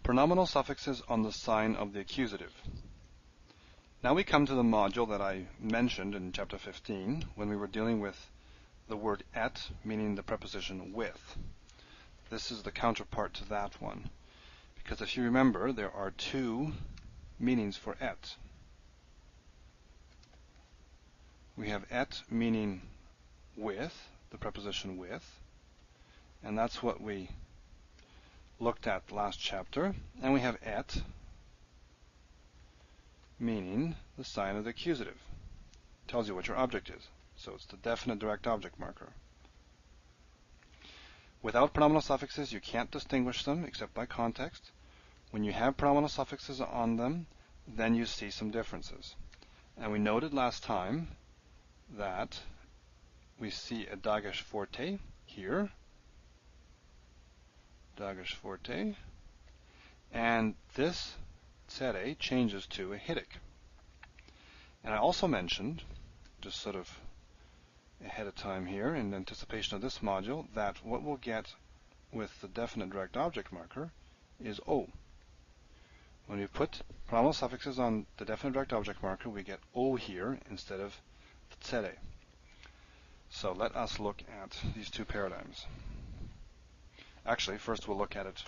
Pronominal suffixes on the sign of the accusative. Now we come to the module that I mentioned in chapter 15 when we were dealing with the word at, meaning the preposition with. This is the counterpart to that one, because if you remember, there are two meanings for at. We have at meaning with, the preposition with, and that's what we looked at last chapter. And we have at meaning the sign of the accusative. Tells you what your object is. So it's the definite direct object marker. Without pronominal suffixes, you can't distinguish them except by context. When you have pronominal suffixes on them, then you see some differences. And we noted last time that we see a dagesh forte here, dagesh forte, and this tsere changes to a hidik. And I also mentioned, just sort of ahead of time here in anticipation of this module, that what we'll get with the definite direct object marker is O. When we put pronominal suffixes on the definite direct object marker, we get O here instead of tsere. So let us look at these two paradigms. Actually, first we'll look at it,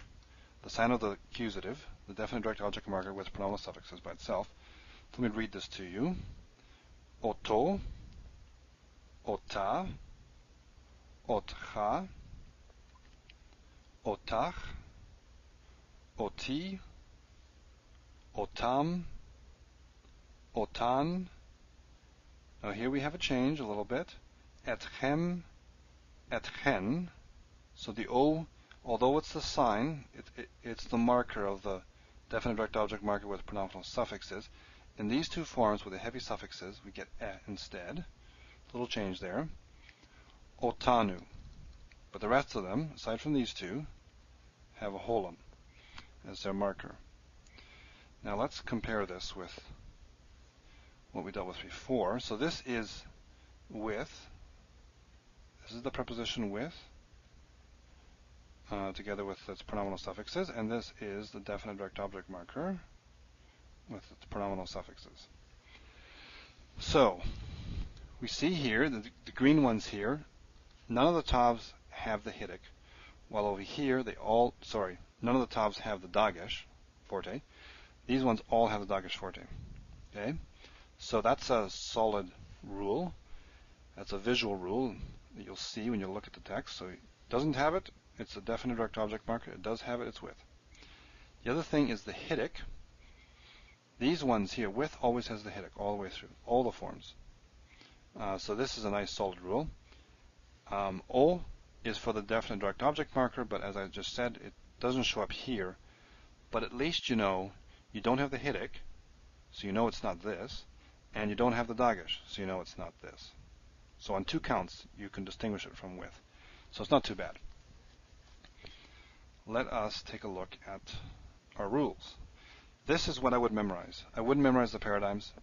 the sign of the accusative, the definite direct object marker with pronominal suffixes by itself. Let me read this to you. Oto, ota, otcha, otach, oti, otam, otan. Now here we have a change a little bit. Etchem, etchen. So the O, although it's the sign, it's the marker of the definite direct object marker with pronominal suffixes. In these two forms with the heavy suffixes, we get e instead. Little change there. Otanu. But the rest of them, aside from these two, have a holum as their marker. Now let's compare this with what we dealt with before. So this is with. This is the preposition with, together with its pronominal suffixes, and this is the definite direct object marker with its pronominal suffixes. So we see here the green ones here, none of the tavs have the hidik, while over here none of the tavs have the dagesh forte. These ones all have the dagesh forte. Okay, so that's a solid rule. That's a visual rule that you'll see when you look at the text. So it doesn't have it, it's a definite direct object marker. It does have it, it's with. The other thing is the hidik. These ones here, with always has the hidik all the way through, all the forms. So this is a nice solid rule. O is for the definite direct object marker, but as I just said, it doesn't show up here. But at least you know you don't have the hidik, so you know it's not this, and you don't have the dagesh, so you know it's not this. So on two counts, you can distinguish it from with. So it's not too bad. Let us take a look at our rules. This is what I would memorize. I wouldn't memorize the paradigms.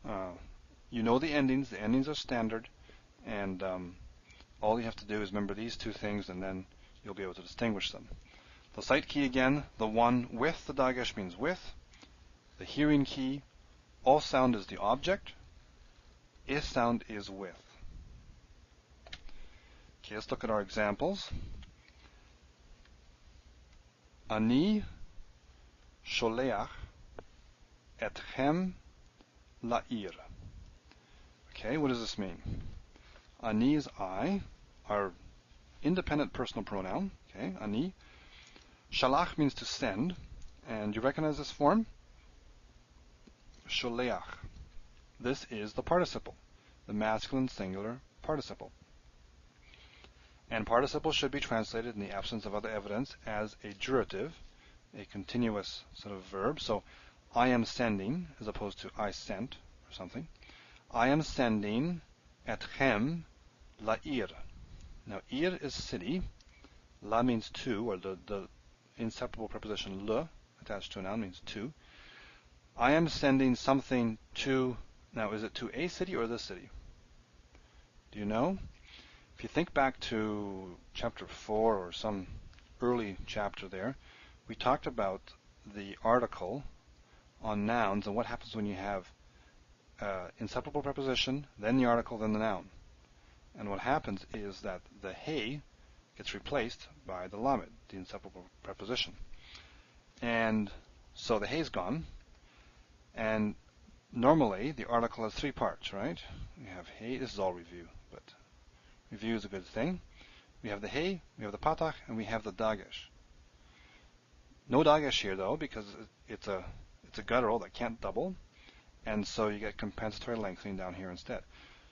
You know the endings. The endings are standard, and all you have to do is remember these two things, and then you'll be able to distinguish them. The sight key again, the one with the dagesh means with. The hearing key, all sound is the object. Is sound is with. Okay, let's look at our examples. Ani sholeach etchem la'ir. Okay, what does this mean? Ani is I, our independent personal pronoun. Okay, ani. Shalach means to send, and you recognize this form? Sholeach. This is the participle, the masculine singular participle. And participle should be translated in the absence of other evidence as a jurative, a continuous sort of verb. So I am sending as opposed to I sent or something. I am sending etchem la'ir. Now ir is city. La means to, or the inseparable preposition le attached to a noun means to. I am sending something to, now is it to a city or the city? Do you know? If you think back to chapter 4 or some early chapter there, we talked about the article on nouns and what happens when you have inseparable preposition, then the article, then the noun. And what happens is that the hey gets replaced by the lamed, the inseparable preposition. And so the hey's gone, and normally the article has three parts, right? We have hey, this is all review, but review is a good thing. We have the hey, we have the patach, and we have the dagesh. No dagesh here though, because it's a guttural that can't double, and so you get compensatory lengthening down here instead.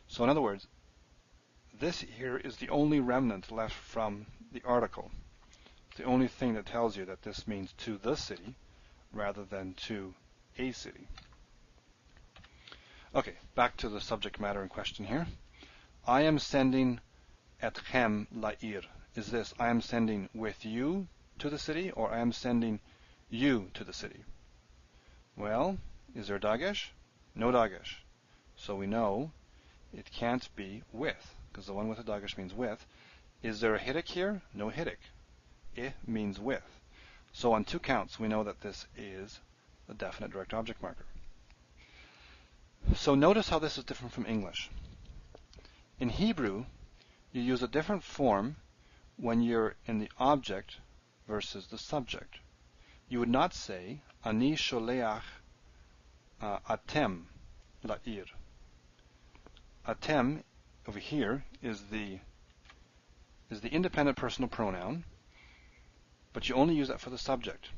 So in other words, this here is the only remnant left from the article. It's the only thing that tells you that this means to the city rather than to a city. Okay, back to the subject matter in question here. I am sending etchem la'ir. Is this I am sending with you to the city, or I am sending you to the city? Well, is there dagesh? No dagesh. So we know it can't be with, because the one with the dagesh means with. Is there a hiddick here? No hiddick. I means with. So on two counts, we know that this is a definite direct object marker. So notice how this is different from English. In Hebrew, you use a different form when you're in the object versus the subject. You would not say, Ani sholeach atem la'ir. Atem, over here, is the independent personal pronoun, but you only use that for the subject.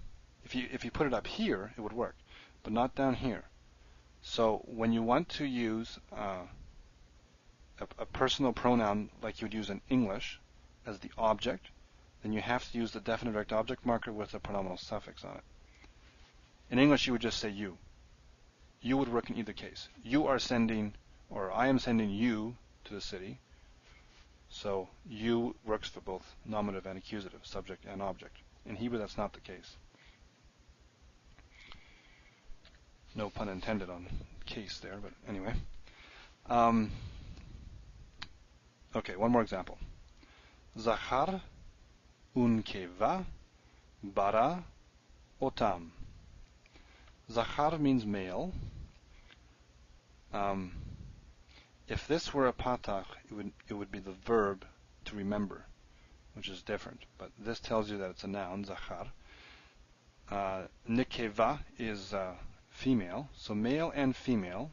If you put it up here, it would work, but not down here. So when you want to use a personal pronoun like you would use in English as the object, then you have to use the definite direct object marker with a pronominal suffix on it. In English, you would just say you. You would work in either case. You are sending, or I am sending you to the city. So you works for both nominative and accusative, subject and object. In Hebrew, that's not the case. No pun intended on case there, but anyway. Okay, one more example. Zachar unkeva bara otam. Zachar means male. If this were a patach, it would be the verb to remember, which is different. But this tells you that it's a noun, zachar. Nekeva is female, so male and female.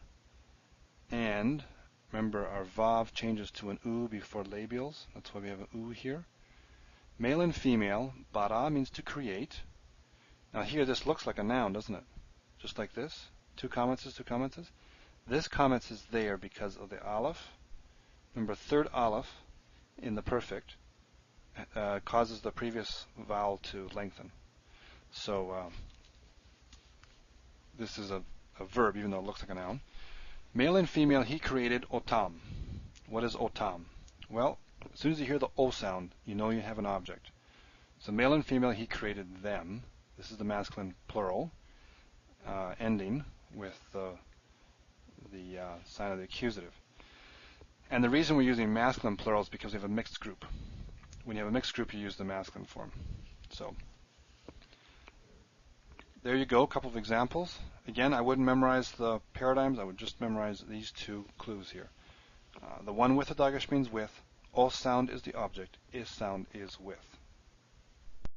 And remember, our vav changes to an u before labials. That's why we have an u here. Male and female. Bara means to create. Now here, this looks like a noun, doesn't it? Just like this. Two comments. This comment is there because of the aleph. Remember, third aleph in the perfect causes the previous vowel to lengthen. So this is a verb, even though it looks like a noun. Male and female, he created otam. What is otam? Well, as soon as you hear the o sound, you know you have an object. So male and female, he created them. This is the masculine plural, ending with the sign of the accusative. And the reason we're using masculine plural is because we have a mixed group. When you have a mixed group, you use the masculine form. So there you go, a couple of examples. Again, I wouldn't memorize the paradigms. I would just memorize these two clues here. The one with the dagesh means with. O sound is the object. Is sound is with.